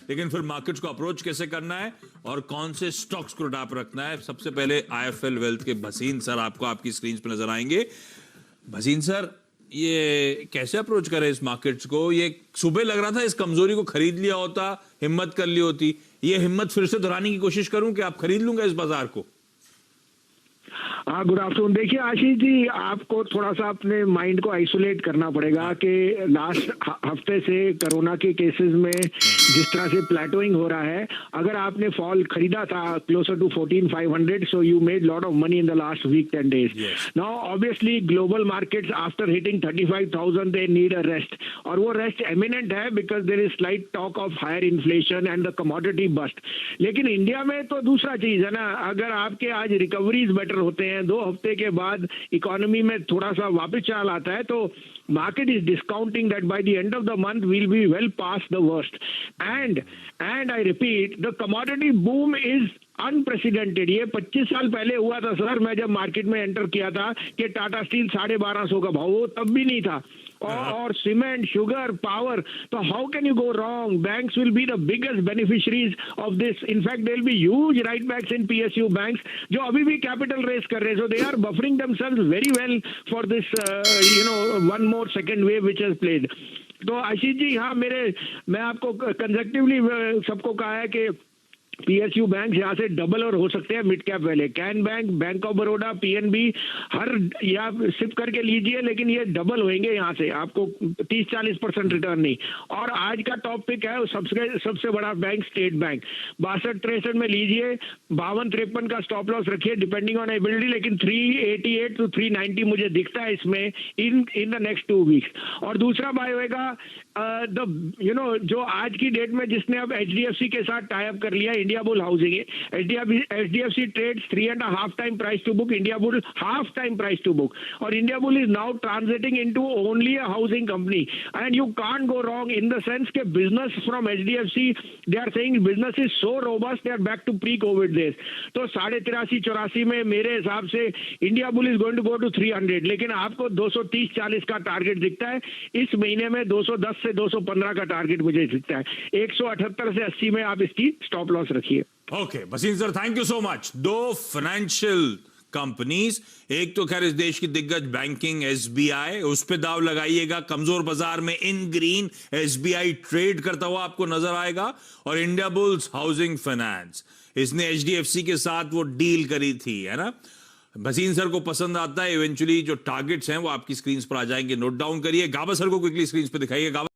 लेकिन फिर मार्केट्स को अप्रोच कैसे करना है और कौन से स्टॉक्स को टाप रखना है, सबसे पहले आईएफएल वेल्थ के भसीन सर आपको आपकी स्क्रीन पर नजर आएंगे। भसीन सर, ये कैसे अप्रोच करें इस मार्केट्स को? ये सुबह लग रहा था इस कमजोरी को खरीद लिया होता, हिम्मत कर ली होती। ये हिम्मत फिर से दोहराने की कोशिश करूं कि आप खरीद लूंगा इस बाजार को? हाँ, गुड आफ्टरनून। देखिए आशीष जी, आपको थोड़ा सा अपने माइंड को आइसोलेट करना पड़ेगा कि लास्ट हफ्ते से कोरोना के केसेस में जिस तरह से प्लेटोइंग हो रहा है, अगर आपने फॉल खरीदा था closer to 14,500, so you made lot of money in the last week 10 days. Now obviously global markets after hitting 35,000 they need a rest, और वो रेस्ट एमिनेंट है because there is slight talk of higher inflation and the commodity bust. लेकिन India में तो दूसरा चीज है ना, अगर आपके आज रिकवरीज बेटर होते हैं, 2 हफ्ते के बाद इकोनॉमी में थोड़ा सा वापस चाल आता है, तो market is discounting that by the end of the month we'll be well past the worst. And I repeat, the commodity boom is unprecedented. ये 25 साल पहले हुआ था सर, मैं जब मार्केट में एंटर किया था कि टाटा स्टील 1250 का भाव, वो तब भी नहीं था। और सीमेंट, शुगर, पावर, तो how can you go wrong? Banks will be the biggest beneficiaries of this. In fact there will be huge write backs in PSU banks जो अभी भी कैपिटल रेज कर रहे हैं, so they are buffering themselves very well for this one more second wave which has played. तो आशीष जी, हाँ, मैं आपको कंसेक्टिवली सबको कहा है कि पीएसयू बैंक यहाँ से डबल और हो सकते हैं मिड कैप वाले। कैन bank, bank of Baroda, PNB, हर या सिप करके लीजिए, लेकिन ये डबल होंगे यहाँ से, आपको 30-40% रिटर्न नहीं। और आज का टॉप पिक है सबसे बड़ा बैंक स्टेट बैंक, 62-63 में लीजिए, 52-53 का स्टॉप लॉस रखिए डिपेंडिंग ऑन एबिलिटी, लेकिन 388 to 390 मुझे दिखता है इसमें इन द नेक्स्ट 2 weeks। और दूसरा बाय होएगा जो आज की डेट में जिसने अब एचडीएफसी के साथ टाई अप कर लिया, India bull housing. HDFC trades 3.5 time price to book, India bull half time price to book, और India bull is now transiting into only a housing company. And you can't go wrong in the sense के business from HDFC, they are saying business is so robust, they are back to pre covid days. तो 83-84 में मेरे हिसाब से India bull is going to go to 300, लेकिन आपको 230-40 का target दिखता है। इस महीने में 210 से 215 का टारगेट मुझे दिखता है। 178 से 80 में आप इसकी स्टॉप लॉस रखिए। Okay Bhasin sir, thank you so much. 2 financial companies, एक तो खैर इस देश की दिग्गज बैंकिंग एसबीआई, उस पे दाव लगाइएगा। कमजोर बाजार में इन ग्रीन एसबीआई ट्रेड करता हुआ आपको नजर आएगा, और इंडिया बुल्स हाउसिंग फाइनेंस, इसने एचडीएफसी के साथ वो डील करी थी, है ना। भसीन सर को पसंद आता है। इवेंचुअली जो टारगेट्स हैं वो आपकी स्क्रीन पर आ जाएंगे, नोट डाउन करिए। गाबा सर को क्विकली स्क्रीन पर दिखाइए। गाबा